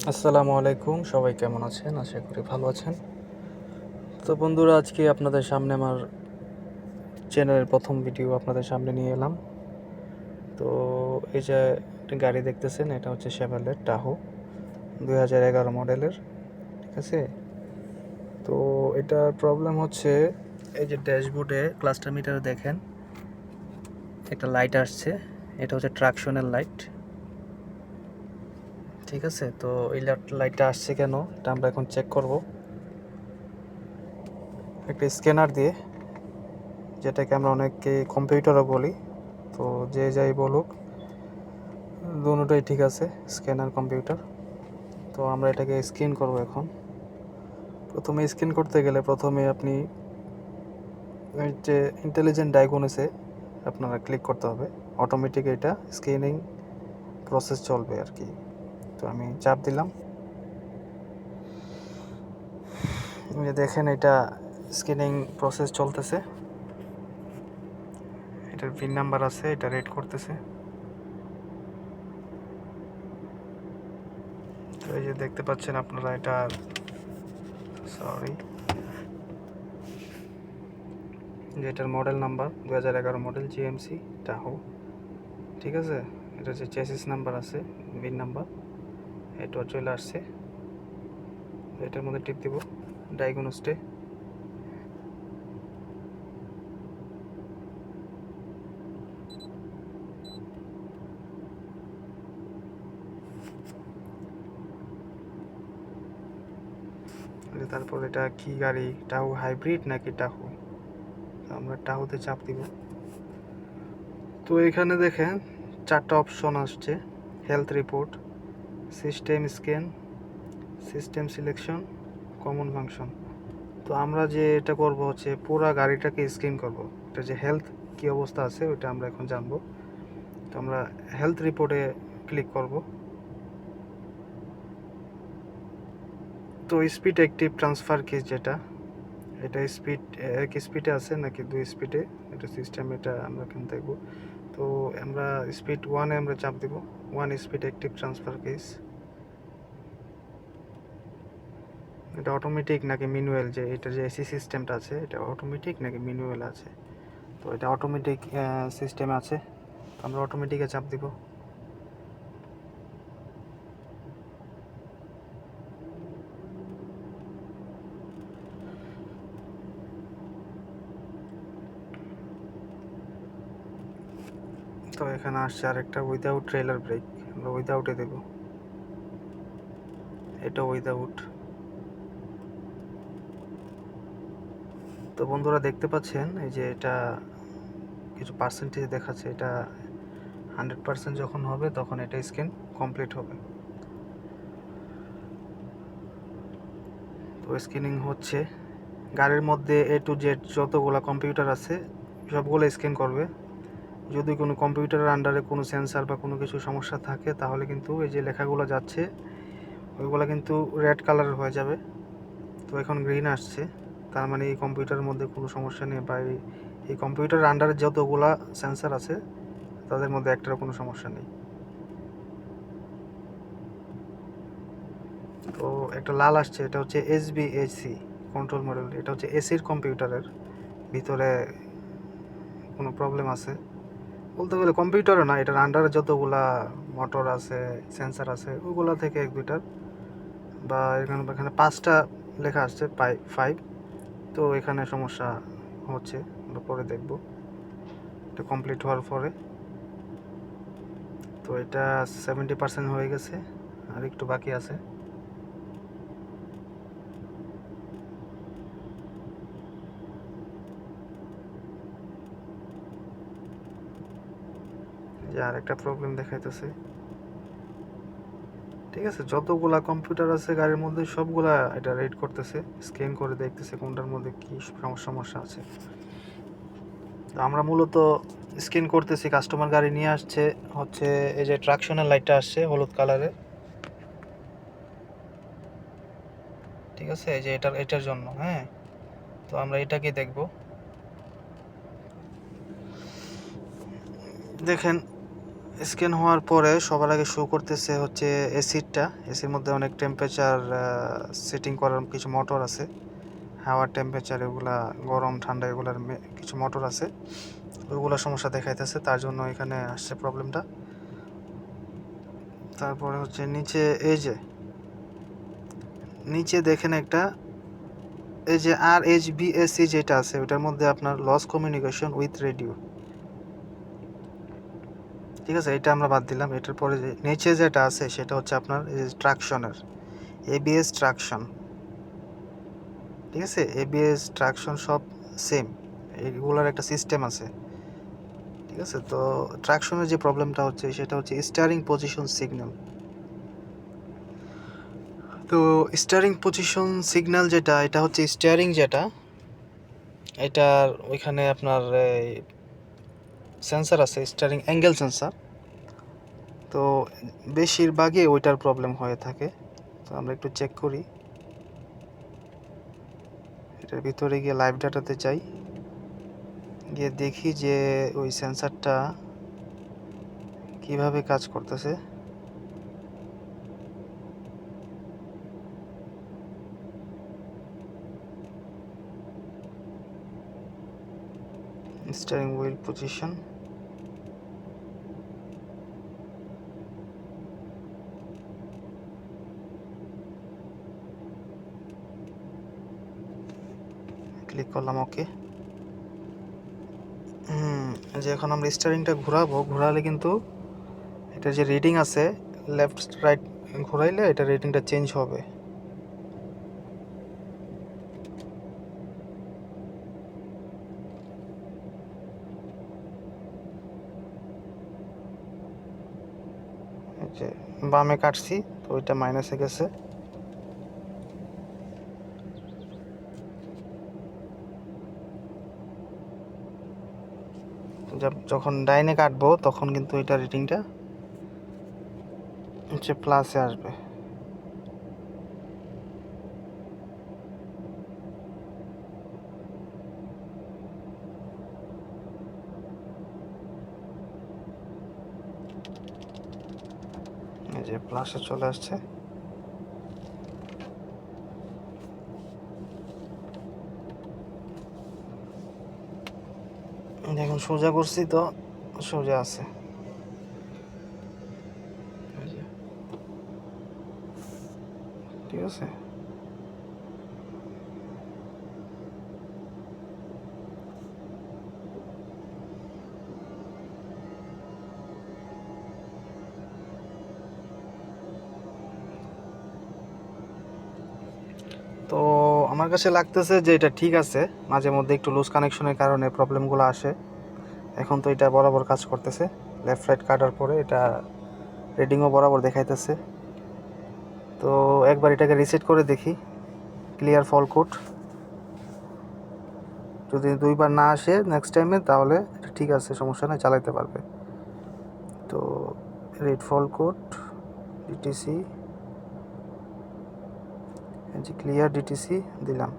আসসালামু আলাইকুম, সবাই কেমন আছেন? আশা করি ভালো আছেন। তো বন্ধুরা, আজকে আপনাদের সামনে আমার চ্যানেলের প্রথম ভিডিও আপনাদের সামনে নিয়ে এলাম। তো এই যে একটি গাড়ি দেখতেছেন, এটা হচ্ছে শেভরলেট টাহো 2011 মডেলের। ঠিক আছে? তো এটার প্রবলেম হচ্ছে, এই যে ড্যাশবোর্ডে ক্লাস্টার মিটারে দেখেন একটা লাইট আসছে, এটা হচ্ছে ট্রাকশনের লাইট। ঠিক আছে? তো এই লাইটটা আসছে কেন, এটা আমরা এখন চেক করব একটা স্ক্যানার দিয়ে, যেটাকে আমরা অনেকে কম্পিউটারও বলি। তো যে যাই বলুক, দুটোই ঠিক আছে, স্ক্যানার কম্পিউটার। তো আমরা এটাকে স্ক্যান করব এখন। প্রথমে স্ক্যান করতে গেলে প্রথমে আপনি এই যে ইন্টেলিজেন্ট ডায়াগনোসে আপনারা ক্লিক করতে হবে। অটোমেটিক এটা স্ক্যানিং প্রসেস চলবে আর কি। তো আমি চাপ দিলাম, দেখেন এটা স্ক্যানিং প্রসেস চলতেছে। এটার পিন নাম্বার আছে, এটা রেড করতেছে। তো এই যে দেখতে পাচ্ছেন আপনারা, এটা সরি, যেটার মডেল নাম্বার 2011 মডেল জিএমসি টাহো। ঠিক আছে? এটা হচ্ছে চেসিস নাম্বার আছে, বিন নাম্বার, এটা চলে আসছে। এটার মধ্যে টিপ দিব ডায়াগনোস্টে। তারপর এটা কি গাড়ি, টাহো হাইব্রিড নাকি টাহো? আমরা টাহোতে চাপ দিব। তো এখানে দেখেন 4টা অপশন আসছে: health report, system scan, system selection, common function. তো আমরা যে এটা করব হচ্ছে পুরা গাড়িটাকে স্ক্যান করব। এটা যে হেলথ কি অবস্থা আছে ওইটা আমরা এখন জানবো। তো আমরা হেলথ রিপোর্টে ক্লিক করব। তো স্পিড অ্যাক্টিভ ট্রান্সফার কেস, যেটা এটা স্পিড এক স্পিডে আছে নাকি 2 স্পিডে, এটা সিস্টেম, এটা আমরা এখন দেখব। তো আমরা স্পিড 1-এ আমরা চাপ দেব, 1 স্পিড অ্যাক্টিভ ট্রান্সফার কেস। এটা অটোমেটিক নাকি ম্যানুয়াল, যে এটা যে এসি সিস্টেমটা আছে এটা অটোমেটিক নাকি ম্যানুয়াল আছে? তো এটা অটোমেটিক সিস্টেম আছে, তো আমরা অটোমেটিকে চাপ দিব। তো এখানে আসছে আরেকটা উইদাউট ট্রেলার ব্রেক, আমরা উইদাউটে দেব। এটা উইদাউট। তো বন্ধুরা দেখতে পাচ্ছেন এই যে এটা কিছু পার্সেন্টেজ দেখাচ্ছে, এটা 100% যখন হবে তখন এটা স্ক্যান কমপ্লিট হবে। তো স্ক্যানিং হচ্ছে, গাড়ির মধ্যে A to Z যতগুলো কম্পিউটার আছে সবগুলো স্ক্যান করবে। যদি কোনো কম্পিউটারের আন্ডারে কোনো সেন্সার বা কোনো কিছু সমস্যা থাকে তাহলে কিন্তু এই যে লেখাগুলো যাচ্ছে ওইগুলো কিন্তু রেড কালারের হয়ে যাবে। তো এখন গ্রিন আসছে, তার মানে এই কম্পিউটারের মধ্যে কোনো সমস্যা নেই, বা এই কম্পিউটারের আন্ডারে যতগুলা সেন্সার আছে তাদের মধ্যে একটারও কোনো সমস্যা নেই। তো একটা লাল আসছে, এটা হচ্ছে SBAC কন্ট্রোল মডেল, এটা হচ্ছে এসির কম্পিউটারের ভিতরে কোনো প্রবলেম আছে বলতে গেলে। কম্পিউটারও না, এটার আন্ডারে যতগুলা মোটর আছে, সেন্সার আছে, ওগুলা থেকে এক দুইটার, বা এখানে 5টা লেখা আসছে 5। তো এখানে সমস্যা হচ্ছে, আমরা পরে দেখব এটা কমপ্লিট হওয়ার পরে। তো এটা 70% হয়ে গেছে, আর একটু বাকি আছে। যে আর একটা প্রবলেম দেখাইতেছে। ঠিক আছে, যতগুলা কম্পিউটার আছে গাড়ির মধ্যে সবগুলা এটা রেড করতেছে, স্ক্যান করে দেখতেছে কোনটার মধ্যে কি সমস্যা আছে। তো আমরা মূলত স্ক্যান করতেছি, কাস্টমার গাড়ি নিয়ে আসছে হচ্ছে এই যে ট্রাকশনের লাইটটা আসছে হলুদ কালারের। ঠিক আছে, এই যে এটার জন্য, হ্যাঁ। তো আমরা এটাকে দেখব। দেখেন স্ক্যান হওয়ার পরে সবার আগে শো করতেছে হচ্ছে এসির মধ্যে অনেক টেম্পারেচার সেটিং করার কিছু মোটর আছে, হাওয়ার টেম্পারেচার এগুলা গরম ঠান্ডা এগুলার কিছু মোটর আছে, ওইগুলো সমস্যা দেখাইতেছে, তার জন্য এখানে আসছে প্রবলেমটা। তারপরে হচ্ছে নিচে দেখেন একটা এই যে RHBAC যেটা আছে ওটার মধ্যে আপনার লস কমিউনিকেশন উইথ রেডিও, ঠিক আছে, এটা আমরা বাদ দিলাম। এটার পরে যে নিচে যেটা আছে সেটা হচ্ছে আপনার ট্রাকশনের ABS ট্রাকশন, ঠিক আছে, ABS ট্রাকশন সব সেম, এগুলোর একটা সিস্টেম আছে, ঠিক আছে। তো ট্রাকশনের যে প্রবলেমটা হচ্ছে সেটা হচ্ছে স্টিয়ারিং পজিশন সিগন্যাল। তো স্টিয়ারিং পজিশন সিগন্যাল যেটা, এটা হচ্ছে স্টিয়ারিং যেটা, এটার ওইখানে আপনার সেন্সার আছে, স্টিয়ারিং অ্যাঙ্গেল সেন্সার। তো বেশিরভাগই ওইটার প্রবলেম হয়ে থাকে। তো আমরা একটু চেক করি, এটার ভিতরে গিয়ে লাইভ ডাটাতে যাই, গিয়ে দেখি যে ওই সেন্সারটা কিভাবে কাজ করতেছে। স্টিয়ারিং হুইল পজিশন, ক্লিক করলাম ওকে। যে এখন আমরা স্টিয়ারিংটা ঘোরালে কিন্তু এটা যে রিডিং আছে লেফট রাইট ঘোরাইলে এটা রিডিংটা চেঞ্জ হবে। যে বামে কাটছি তো ওইটা মাইনাসে গেছে, যখন ডাইনে কাটবো তখন কিন্তু এটা রিডিংটা হচ্ছে প্লাসে আসবে। এই যে প্লাসে চলে আসছে। দেখুন সোজা করছি তো সোজা আছে, ঠিক আছে। তো আমার কাছে লাগতেছে যে এটা ঠিক আছে, মাঝে মধ্যে একটু লুজ কানেকশনের কারণে প্রবলেমগুলো আসে। এখন তো এটা বরাবর কাজ করতেছে, লেফট রাইট কাটার পরে এটা রিডিংও বরাবর দেখাইতেছে। তো একবার এটাকে রিসেট করে দেখি, ক্লিয়ার ফল কোড, যদি দুইবার না আসে নেক্সট টাইমে তাহলে এটা ঠিক আছে, সমস্যা নেই, চালাইতে পারবে। তো রিড ফল কোড ডিটিসি, যে ক্লিয়ার ডিটিসি দিলাম,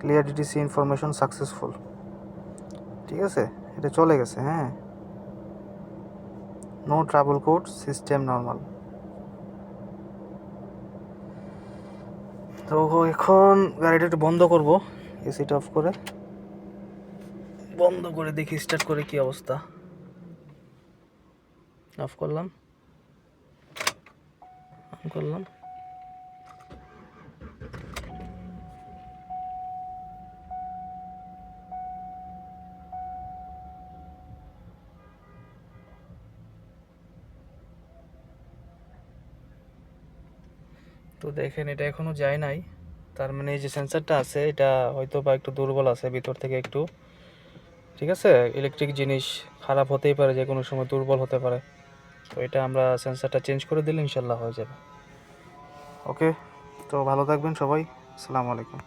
ক্লিয়ার ডিটিসি ইনফরমেশন সাকসেসফুল, ঠিক আছে, এটা চলে গেছে। হ্যাঁ, no trouble code, system normal. তো এখন গাড়িটা একটু বন্ধ করব, এসিটা অফ করে বন্ধ করে দেখি স্টার্ট করে কি অবস্থা। অফ করলাম, অন করলাম, তো দেখেন এটা এখনো যায় নাই, তার মানে এই যে সেন্সারটা আছে এটা হয়তো বা একটু দুর্বল আছে ভিতর থেকে একটু, ঠিক আছে। ইলেকট্রিক জিনিস খারাপ হতেই পারে, যে কোনো সময় দুর্বল হতে পারে। তো এটা আমরা সেন্সারটা চেঞ্জ করে দিলে ইনশাল্লাহ হয়ে যাবে। ওকে, তো ভালো থাকবেন সবাই, আসসালামু আলাইকুম।